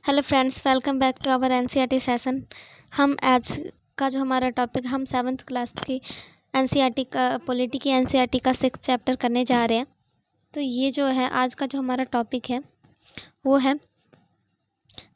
Hello friends, welcome back to our NCERT session. हम आज का जो हमारा टॉपिक, हम 7th क्लास की एनसीईआरटी का पॉलिटी की एनसीईआरटी का 6th चैप्टर करने जा रहे हैं। तो ये जो है आज का जो हमारा टॉपिक है वो है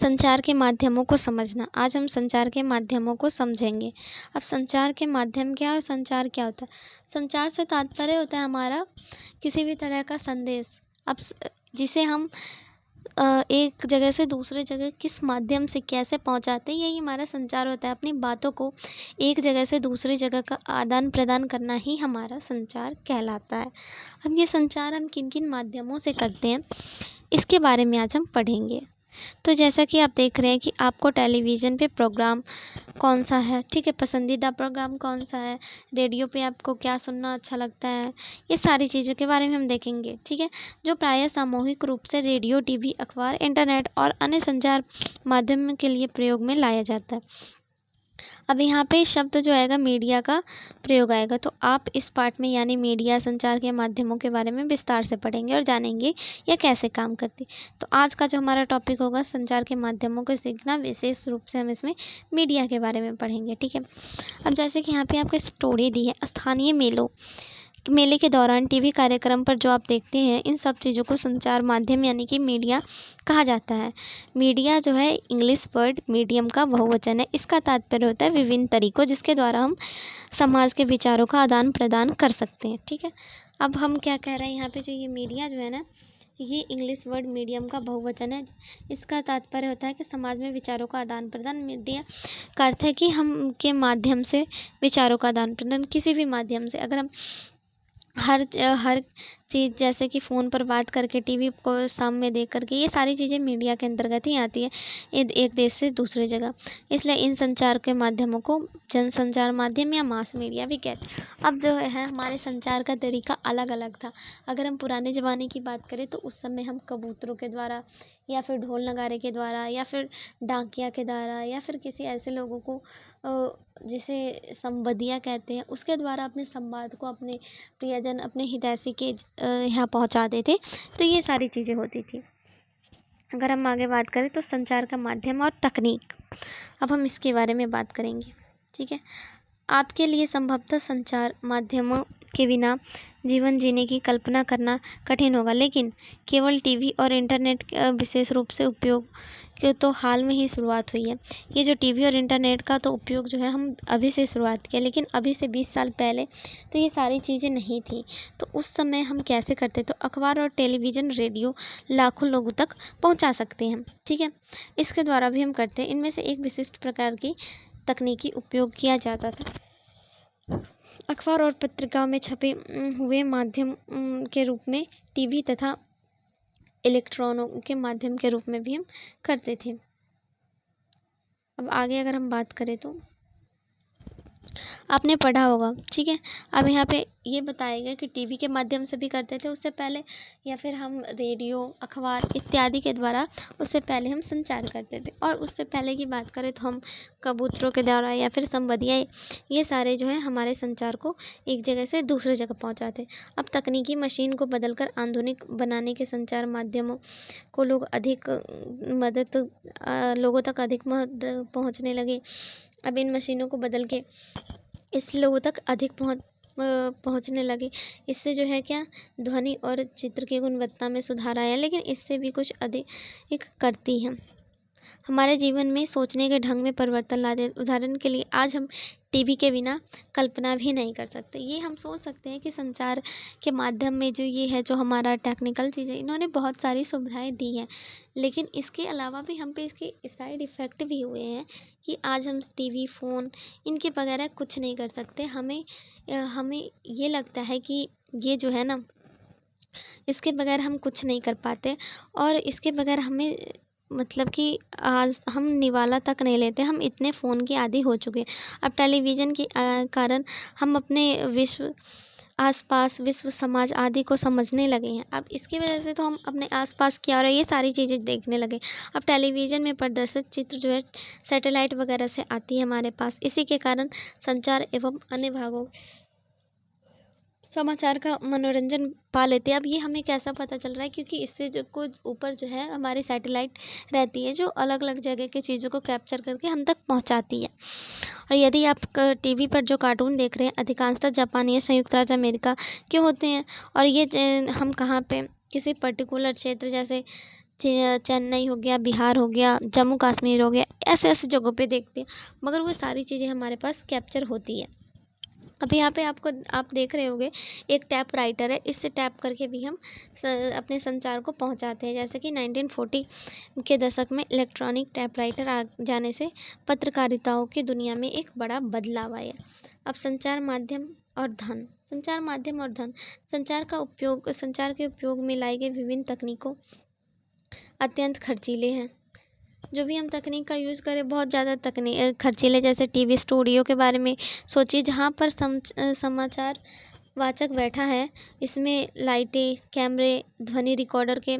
संचार के माध्यमों को समझना। आज हम संचार के माध्यमों को समझेंगे। अब संचार के माध्यम क्या है और संचार क्या होता है? संचार से तात्पर्य होता है हमारा किसी भी तरह का संदेश। अब जिसे हम एक जगह से दूसरे जगह किस माध्यम से कैसे पहुंचाते हैं, यही हमारा संचार होता है। अपनी बातों को एक जगह से दूसरी जगह का आदान प्रदान करना ही हमारा संचार कहलाता है। अब ये संचार हम किन किन माध्यमों से करते हैं, इसके बारे में आज हम पढ़ेंगे। तो जैसा कि आप देख रहे हैं कि आपको टेलीविज़न पे प्रोग्राम कौन सा है, ठीक है, पसंदीदा प्रोग्राम कौन सा है, रेडियो पे आपको क्या सुनना अच्छा लगता है, ये सारी चीज़ों के बारे में हम देखेंगे, ठीक है, जो प्रायः सामूहिक रूप से रेडियो, टीवी, अखबार, इंटरनेट और अन्य संचार माध्यम के लिए प्रयोग में लाया जाता है। अब यहाँ पे शब्द जो आएगा मीडिया का प्रयोग आएगा, तो आप इस पार्ट में यानी मीडिया संचार के माध्यमों के बारे में विस्तार से पढ़ेंगे और जानेंगे यह कैसे काम करती। तो आज का जो हमारा टॉपिक होगा संचार के माध्यमों को सीखना, विशेष रूप से हम इसमें मीडिया के बारे में पढ़ेंगे, ठीक है। अब जैसे कि यहाँ पे आपको स्टोरी दी है, स्थानीय मेले के दौरान टीवी कार्यक्रम पर जो आप देखते हैं, इन सब चीज़ों को संचार माध्यम यानी कि मीडिया कहा जाता है। मीडिया जो है इंग्लिश वर्ड मीडियम का बहुवचन है। इसका तात्पर्य होता है विभिन्न तरीकों जिसके द्वारा हम समाज के विचारों का आदान प्रदान कर सकते हैं, ठीक है। अब हम क्या कह रहे हैं यहाँ पे, जो ये मीडिया जो है ना, ये इंग्लिश वर्ड मीडियम का बहुवचन है। इसका तात्पर्य होता है कि समाज में विचारों का आदान प्रदान। मीडिया का अर्थ है कि हम के माध्यम से विचारों का आदान प्रदान, किसी भी माध्यम से। अगर हम हर चीज़ जैसे कि फ़ोन पर बात करके, टीवी को सामने देख करके, ये सारी चीज़ें मीडिया के अंतर्गत ही आती है, एक देश से दूसरी जगह। इसलिए इन संचार के माध्यमों को जनसंचार माध्यम या मास मीडिया भी कहते हैं। अब जो है हमारे संचार का तरीका अलग अलग था। अगर हम पुराने ज़माने की बात करें तो उस समय हम कबूतरों के द्वारा या फिर ढोल नगाड़े के द्वारा या फिर डाकिया के द्वारा या फिर किसी ऐसे लोगों को जिसे संबदिया कहते हैं, उसके द्वारा अपने संवाद को अपने प्रियजन, अपने हितैषी के यहाँ पहुँचाते थे। तो ये सारी चीज़ें होती थी। अगर हम आगे बात करें तो संचार का माध्यम और तकनीक, अब हम इसके बारे में बात करेंगे, ठीक है। आपके लिए संभवतः संचार माध्यमों के बिना जीवन जीने की कल्पना करना कठिन होगा, लेकिन केवल टीवी और इंटरनेट का विशेष रूप से उपयोग की तो हाल में ही शुरुआत हुई है। ये जो टीवी और इंटरनेट का तो उपयोग जो है हम अभी से शुरुआत किया, लेकिन अभी से 20 साल पहले तो ये सारी चीज़ें नहीं थी। तो उस समय हम कैसे करते, तो अखबार और टेलीविज़न, रेडियो लाखों लोगों तक पहुंचा सकते हैं, ठीक है। इसके द्वारा भी हम करते हैं। इनमें से एक विशिष्ट प्रकार की तकनीकी उपयोग किया जाता था। अखबार और पत्रिकाओं में छपे हुए माध्यम के रूप में टीवी तथा इलेक्ट्रॉनों के माध्यम के रूप में भी हम करते थे। अब आगे अगर हम बात करें तो आपने पढ़ा होगा, ठीक है। अब यहाँ पे ये बताया गया कि टीवी के माध्यम से भी करते थे उससे पहले, या फिर हम रेडियो, अखबार इत्यादि के द्वारा उससे पहले हम संचार करते थे। और उससे पहले की बात करें तो हम कबूतरों के द्वारा या फिर संबदिया, ये सारे जो है हमारे संचार को एक जगह से दूसरी जगह पहुँचाते। अब तकनीकी मशीन को बदलकर आधुनिक बनाने के संचार माध्यमों को लोगों तक अधिक मदद पहुँचने लगे। अब इन मशीनों को बदल के इस लोगों तक अधिक पहुँचने लगे। इससे जो है क्या, ध्वनि और चित्र की गुणवत्ता में सुधार आया, लेकिन इससे भी कुछ अधिक करती है। हमारे जीवन में सोचने के ढंग में परिवर्तन ला दे। उदाहरण के लिए आज हम टीवी के बिना कल्पना भी नहीं कर सकते। ये हम सोच सकते हैं कि संचार के माध्यम में जो ये है, जो हमारा टेक्निकल चीज़ें, इन्होंने बहुत सारी सुविधाएं दी हैं, लेकिन इसके अलावा भी हम पे इसके साइड इफ़ेक्ट भी हुए हैं कि आज हम टीवी, फ़ोन इनके बगैर कुछ नहीं कर सकते। हमें ये लगता है कि ये जो है ना, इसके बगैर हम कुछ नहीं कर पाते, और इसके बगैर हमें मतलब कि आज हम निवाला तक नहीं लेते। हम इतने फ़ोन के आदी हो चुके हैं। अब टेलीविज़न के कारण हम अपने आसपास विश्व समाज आदि को समझने लगे हैं। अब इसकी वजह से तो हम अपने आसपास क्या हो रहा है ये सारी चीज़ें देखने लगे। अब टेलीविज़न में प्रदर्शित चित्र जो है सैटेलाइट वगैरह से आती है हमारे पास। इसी के कारण संचार एवं अन्य भागों समाचार का मनोरंजन पा लेते हैं। अब ये हमें कैसा पता चल रहा है, क्योंकि इससे जो कुछ ऊपर जो है हमारी सैटेलाइट रहती है जो अलग अलग जगह के चीज़ों को कैप्चर करके हम तक पहुंचाती है। और यदि आप टीवी पर जो कार्टून देख रहे हैं अधिकांशतः जापानी या संयुक्त राज्य अमेरिका के होते हैं, और ये हम कहाँ पे किसी पर्टिकुलर क्षेत्र जैसे चेन्नई हो गया, बिहार हो गया, जम्मू कश्मीर हो गया, ऐसे ऐसे जगहों पे देखते हैं, मगर वो सारी चीज़ें हमारे पास कैप्चर होती है। अब यहाँ पे आप देख रहे होंगे एक टैप राइटर है, इससे टैप करके भी हम अपने संचार को पहुँचाते हैं। जैसे कि 1940 के दशक में इलेक्ट्रॉनिक टैप राइटर आ जाने से पत्रकारिताओं की दुनिया में एक बड़ा बदलाव आया। अब संचार माध्यम और धन, संचार के उपयोग में लाई गई विभिन्न तकनीकों अत्यंत खर्चीले हैं। जो भी हम तकनीक का यूज़ करें बहुत ज़्यादा खर्चीले, जैसे टीवी स्टूडियो के बारे में सोचिए, जहाँ पर समाचार वाचक बैठा है, इसमें लाइटें, कैमरे, ध्वनि रिकॉर्डर के,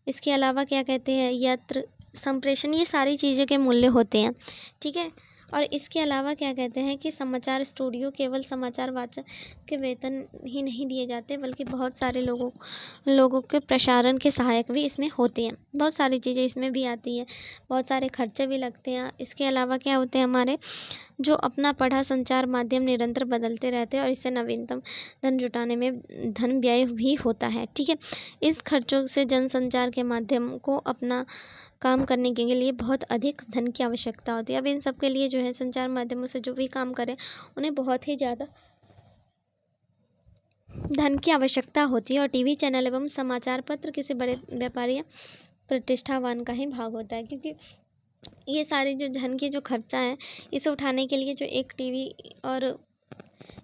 इसके अलावा क्या कहते हैं, यंत्र, संप्रेषण, ये सारी चीज़ों के मूल्य होते हैं। ठीक है। और इसके अलावा क्या कहते हैं कि समाचार स्टूडियो केवल समाचार वाचक के वेतन ही नहीं दिए जाते, बल्कि बहुत सारे लोगों के प्रसारण के सहायक भी इसमें होते हैं। बहुत सारी चीज़ें इसमें भी आती हैं, बहुत सारे खर्चे भी लगते हैं। इसके अलावा क्या होते हैं, हमारे जो अपना पढ़ा संचार माध्यम निरंतर बदलते रहते हैं, और इससे नवीनतम धन जुटाने में धन व्यय भी होता है। ठीक है। इस खर्चों से जनसंचार के माध्यम को अपना काम करने के लिए बहुत अधिक धन की आवश्यकता होती है। अब इन सब के लिए जो है संचार माध्यमों से जो भी काम करें उन्हें बहुत ही ज़्यादा धन की आवश्यकता होती है। और टीवी चैनल एवं समाचार पत्र किसी बड़े व्यापारी या प्रतिष्ठावान का ही भाग होता है, क्योंकि ये सारे जो धन के जो खर्चा है इसे उठाने के लिए जो एक टीवी और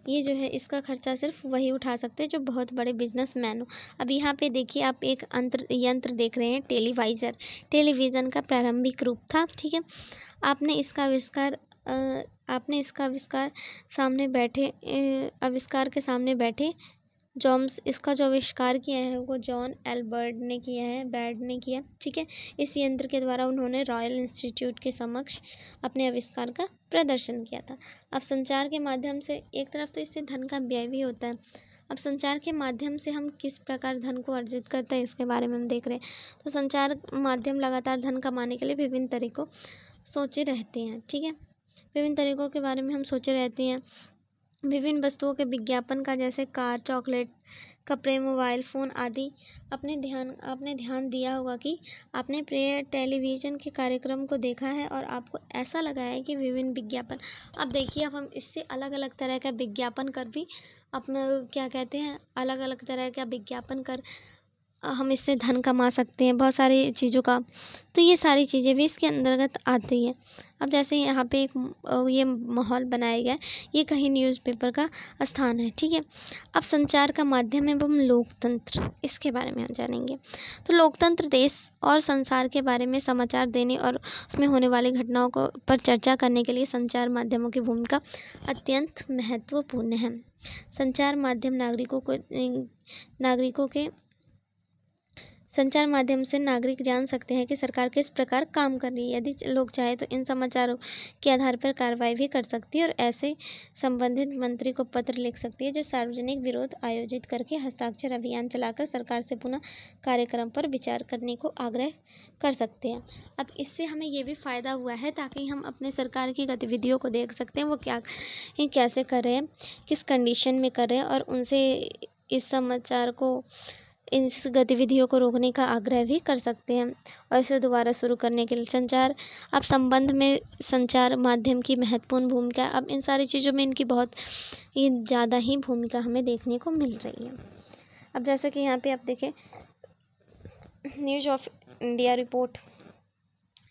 ये जो है इसका खर्चा सिर्फ वही उठा सकते हैं जो बहुत बड़े बिजनेसमैन हो। अब यहाँ पे देखिए आप एक यंत्र देख रहे हैं, टेलीविज़न का प्रारंभिक रूप था। ठीक है। आपने इसका आविष्कार आविष्कार के सामने बैठे इसका जो आविष्कार किया है वो जॉन एल्बर्ट ने किया है, बैड ने किया। ठीक है। इस यंत्र के द्वारा उन्होंने रॉयल इंस्टीट्यूट के समक्ष अपने आविष्कार का प्रदर्शन किया था। अब संचार के माध्यम से एक तरफ तो इससे धन का व्यय भी होता है। अब संचार के माध्यम से हम किस प्रकार धन को अर्जित करते हैं इसके बारे में हम देख रहे हैं। तो संचार माध्यम लगातार धन कमाने के लिए विभिन्न तरीकों सोचे रहते हैं। ठीक है। विभिन्न तरीकों के बारे में हम सोचे रहते हैं। विभिन्न वस्तुओं के विज्ञापन का, जैसे कार, चॉकलेट, कपड़े, मोबाइल फ़ोन आदि। आपने ध्यान दिया होगा कि आपने प्रिय टेलीविज़न के कार्यक्रम को देखा है और आपको ऐसा लगा है कि विभिन्न विज्ञापन, अब देखिए अब हम इससे अलग अलग तरह का विज्ञापन कर भी अपना क्या कहते हैं, अलग अलग तरह का विज्ञापन कर हम इससे धन कमा सकते हैं बहुत सारी चीज़ों का। तो ये सारी चीज़ें भी इसके अंतर्गत आती हैं। अब जैसे यहाँ पे एक ये माहौल बनाया गया है, ये कहीं न्यूज़पेपर का स्थान है। ठीक है। अब संचार का माध्यम एवं लोकतंत्र, इसके बारे में हम जानेंगे। तो लोकतंत्र देश और संसार के बारे में समाचार देने और उसमें होने वाली घटनाओं को पर चर्चा करने के लिए संचार माध्यमों की भूमिका अत्यंत महत्वपूर्ण है। संचार माध्यम संचार माध्यम से नागरिक जान सकते हैं कि सरकार किस प्रकार काम कर रही है। यदि लोग चाहे तो इन समाचारों के आधार पर कार्रवाई भी कर सकती है और ऐसे संबंधित मंत्री को पत्र लिख सकती है जो सार्वजनिक विरोध आयोजित करके हस्ताक्षर अभियान चलाकर सरकार से पुनः कार्यक्रम पर विचार करने को आग्रह कर सकते हैं। अब इससे हमें ये भी फ़ायदा हुआ है ताकि हम अपने सरकार की गतिविधियों को देख सकते हैं, वो कैसे कर रहे हैं, किस कंडीशन में कर रहे हैं, और उनसे इस गतिविधियों को रोकने का आग्रह भी कर सकते हैं और इसे दोबारा शुरू करने के लिए संबंध में संचार माध्यम की महत्वपूर्ण भूमिका। अब इन सारी चीज़ों में इनकी बहुत ही ज़्यादा ही भूमिका हमें देखने को मिल रही है। अब जैसे कि यहाँ पे आप देखें न्यूज़ ऑफ इंडिया रिपोर्ट,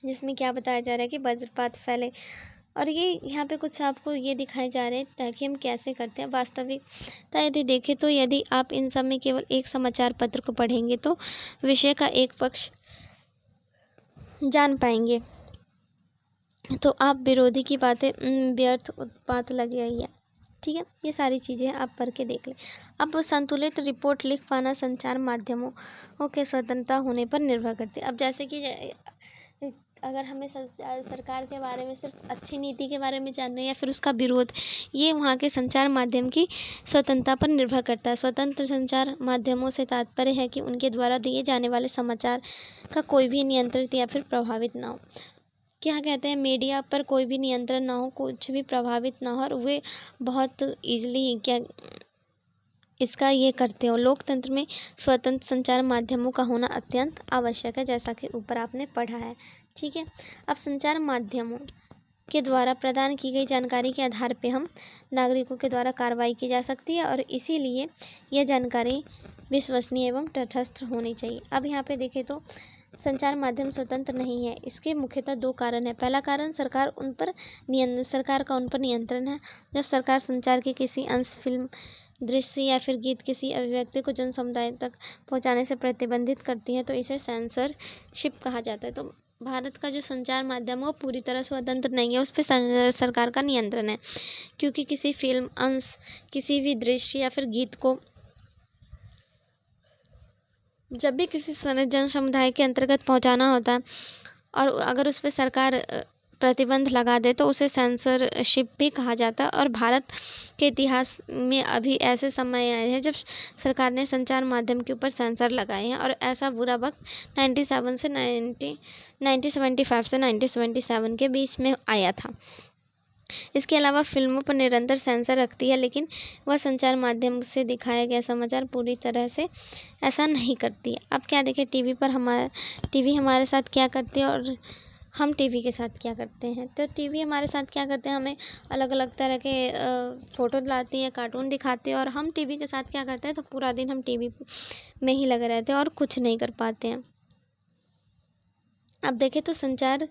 जिसमें क्या बताया जा रहा है कि वज्रपात फैले, और ये यहाँ पे कुछ आपको ये दिखाए जा रहे हैं ताकि हम कैसे करते हैं। वास्तविकता यदि देखें तो यदि आप इन सब में केवल एक समाचार पत्र को पढ़ेंगे तो विषय का एक पक्ष जान पाएंगे, तो आप विरोधी की बातें व्यर्थ उत्पात लग रही है। ठीक है। ये सारी चीज़ें आप पढ़ के देख लें। अब संतुलित रिपोर्ट लिख पाना संचार माध्यमों के स्वतंत्रता होने पर निर्भर करती है। अब जैसे कि अगर हमें सरकार के बारे में सिर्फ अच्छी नीति के बारे में जानना है या फिर उसका विरोध, ये वहाँ के संचार माध्यम की स्वतंत्रता पर निर्भर करता है। स्वतंत्र संचार माध्यमों से तात्पर्य है कि उनके द्वारा दिए जाने वाले समाचार का कोई भी नियंत्रित या फिर प्रभावित ना हो। क्या कहते हैं, मीडिया पर कोई भी नियंत्रण ना हो, कुछ भी प्रभावित ना हो और वे बहुत ईजिली इसका ये करते हो। लोकतंत्र में स्वतंत्र संचार माध्यमों का होना अत्यंत आवश्यक है, जैसा कि ऊपर आपने पढ़ा है। ठीक है, अब संचार माध्यमों के द्वारा प्रदान की गई जानकारी के आधार पे हम नागरिकों के द्वारा कार्रवाई की जा सकती है और इसीलिए यह जानकारी विश्वसनीय एवं तटस्थ होनी चाहिए। अब यहाँ पे देखें तो संचार माध्यम स्वतंत्र नहीं है। इसके मुख्यतः दो कारण है। पहला कारण सरकार का उन पर नियंत्रण है। जब सरकार संचार के किसी अंश, फिल्म, दृश्य या फिर गीत किसी अभिव्यक्ति को जन समुदाय तक पहुंचाने से प्रतिबंधित करती है तो इसे सेंसरशिप कहा जाता है। तो भारत का जो संचार माध्यम है वो पूरी तरह स्वतंत्र नहीं है, उस पर सरकार का नियंत्रण है, क्योंकि किसी फिल्म, अंश, किसी भी दृश्य या फिर गीत को जब भी किसी जन समुदाय के अंतर्गत पहुंचाना होता है और अगर उस पर सरकार प्रतिबंध लगा दे तो उसे सेंसरशिप भी कहा जाता है। और भारत के इतिहास में अभी ऐसे समय आए हैं जब सरकार ने संचार माध्यम के ऊपर सेंसर लगाए हैं और ऐसा बुरा वक्त 1975 से 1977 के बीच में आया था। इसके अलावा फिल्मों पर निरंतर सेंसर रखती है, लेकिन वह संचार माध्यम से दिखाया गया समाचार पूरी तरह से ऐसा नहीं करती है। अब क्या देखें, टीवी हमारे साथ क्या करती है और हम टीवी के साथ क्या करते हैं। तो टीवी हमारे साथ क्या करते हैं, हमें अलग अलग तरह के फ़ोटो दिलाती है, कार्टून दिखाती है और हम टीवी के साथ क्या करते हैं, तो पूरा दिन हम टीवी में ही लगे रहते हैं और कुछ नहीं कर पाते हैं। अब देखें तो संचार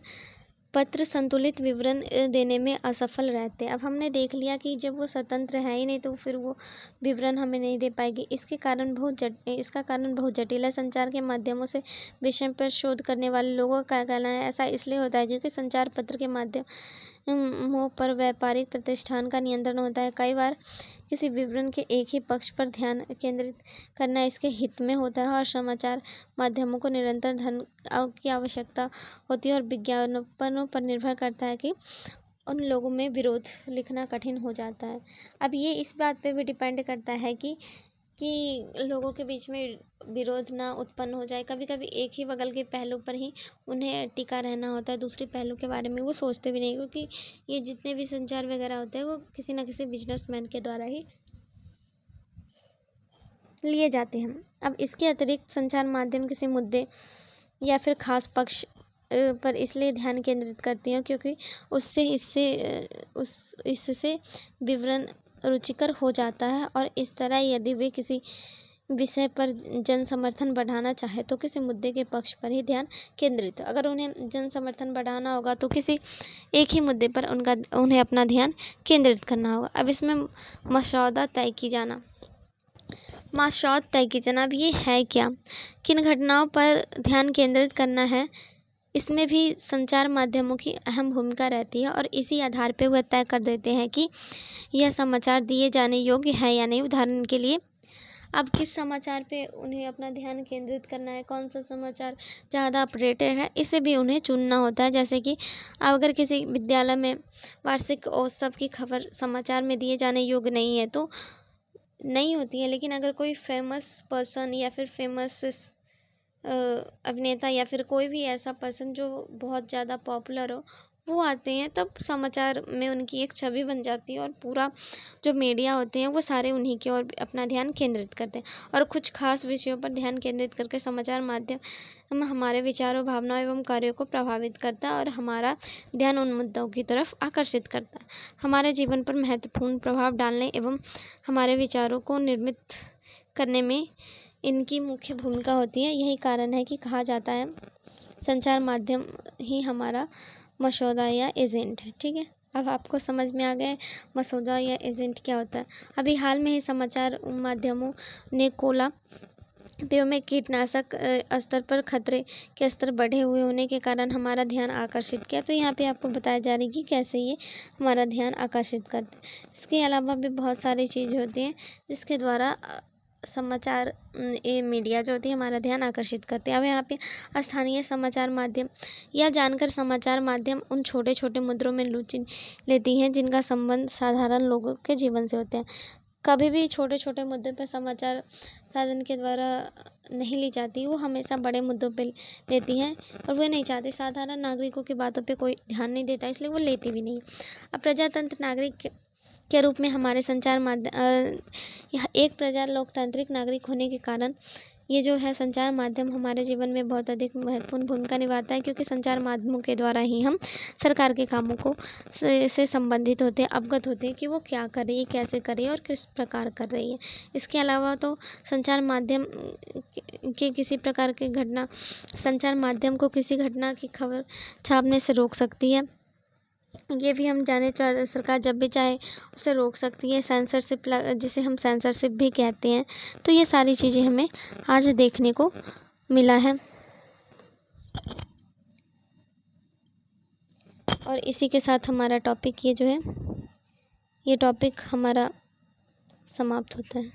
पत्र संतुलित विवरण देने में असफल रहते हैं। अब हमने देख लिया कि जब वो स्वतंत्र है ही नहीं तो फिर वो विवरण हमें नहीं दे पाएगी। इसका कारण बहुत जटिल है। संचार के माध्यमों से विषय पर शोध करने वाले लोगों का कहना है ऐसा इसलिए होता है क्योंकि संचार पत्र के माध्यमों पर व्यापारिक प्रतिष्ठान का नियंत्रण होता है। कई बार किसी विवरण के एक ही पक्ष पर ध्यान केंद्रित करना इसके हित में होता है और समाचार माध्यमों को निरंतर धन की आवश्यकता होती है और विज्ञापनों पर निर्भर करता है कि उन लोगों में विरोध लिखना कठिन हो जाता है। अब ये इस बात पे भी डिपेंड करता है कि लोगों के बीच में विरोध ना उत्पन्न हो जाए। कभी कभी एक ही बगल के पहलू पर ही उन्हें टिका रहना होता है, दूसरे पहलू के बारे में वो सोचते भी नहीं, क्योंकि ये जितने भी संचार वगैरह होते हैं वो किसी न किसी बिजनेसमैन के द्वारा ही लिए जाते हैं। अब इसके अतिरिक्त संचार माध्यम किसी मुद्दे या फिर खास पक्ष पर इसलिए ध्यान केंद्रित करती हैं क्योंकि इससे विवरण रुचिकर हो जाता है और इस तरह यदि वे किसी विषय पर जन समर्थन बढ़ाना चाहे तो किसी मुद्दे के पक्ष पर ही ध्यान केंद्रित हो। अगर उन्हें जन समर्थन बढ़ाना होगा तो किसी एक ही मुद्दे पर उन्हें अपना ध्यान केंद्रित करना होगा। अब इसमें मसौदा तय की जाना अब ये है क्या, किन घटनाओं पर ध्यान केंद्रित करना है, इसमें भी संचार माध्यमों की अहम भूमिका रहती है और इसी आधार पर वह तय कर देते हैं कि यह समाचार दिए जाने योग्य है या नहीं। उदाहरण के लिए अब किस समाचार पे उन्हें अपना ध्यान केंद्रित करना है, कौन सा समाचार ज़्यादा अपडेटेड है, इसे भी उन्हें चुनना होता है। जैसे कि अगर किसी विद्यालय में वार्षिक उत्सव की खबर समाचार में दिए जाने योग्य नहीं है तो नहीं होती है, लेकिन अगर कोई फेमस पर्सन या फिर फेमस अभिनेता या फिर कोई भी ऐसा पर्सन जो बहुत ज़्यादा पॉपुलर हो वो आते हैं तब समाचार में उनकी एक छवि बन जाती है और पूरा जो मीडिया होते हैं वो सारे उन्हीं की ओर अपना ध्यान केंद्रित करते हैं। और कुछ खास विषयों पर ध्यान केंद्रित करके समाचार माध्यम हमारे विचारों, भावनाओं एवं कार्यों को प्रभावित करता है और हमारा ध्यान उन मुद्दों की तरफ आकर्षित करता है। हमारे जीवन पर महत्वपूर्ण प्रभाव डालने एवं हमारे विचारों को निर्मित करने में इनकी मुख्य भूमिका होती है। यही कारण है कि कहा जाता है संचार माध्यम ही हमारा मसौदा या एजेंट है। ठीक है, अब आपको समझ में आ गया मसौदा या एजेंट क्या होता है। अभी हाल में ही समाचार माध्यमों ने कोला पेयों में कीटनाशक स्तर पर खतरे के स्तर बढ़े हुए होने के कारण हमारा ध्यान आकर्षित किया। तो यहाँ पे आपको बताया जा रही है कि कैसे ये हमारा ध्यान आकर्षित करते हैं। इसके अलावा भी बहुत सारी चीज़ होती हैं जिसके द्वारा समाचार ये मीडिया जो होती है हमारा ध्यान आकर्षित करती है। अब यहाँ पे स्थानीय समाचार माध्यम या जानकर समाचार माध्यम उन छोटे छोटे मुद्दों में रुचि लेती हैं जिनका संबंध साधारण लोगों के जीवन से होते हैं। कभी भी छोटे छोटे मुद्दे पर समाचार साधन के द्वारा नहीं ली जाती, वो हमेशा बड़े मुद्दों पे लेती हैं और वे नहीं चाहती, साधारण नागरिकों की बातों पे कोई ध्यान नहीं देता, इसलिए वो लेती भी नहीं। अब प्रजातंत्र नागरिक के रूप में हमारे संचार माध्यम यह एक प्रजा लोकतांत्रिक नागरिक होने के कारण ये जो है संचार माध्यम हमारे जीवन में बहुत अधिक महत्वपूर्ण भूमिका निभाता है, क्योंकि संचार माध्यमों के द्वारा ही हम सरकार के कामों को से संबंधित होते हैं, अवगत होते हैं कि वो क्या कर रही है, कैसे कर रही है और किस प्रकार कर रही है। इसके अलावा तो संचार माध्यम के किसी प्रकार की घटना संचार माध्यम को किसी घटना की खबर छापने से रोक सकती है, ये भी हम जाने। सरकार जब भी चाहे उसे रोक सकती है, सेंसरशिप जिसे हम सेंसरशिप भी कहते हैं। तो ये सारी चीज़ें हमें आज देखने को मिला है और इसी के साथ हमारा टॉपिक ये जो है ये टॉपिक हमारा समाप्त होता है।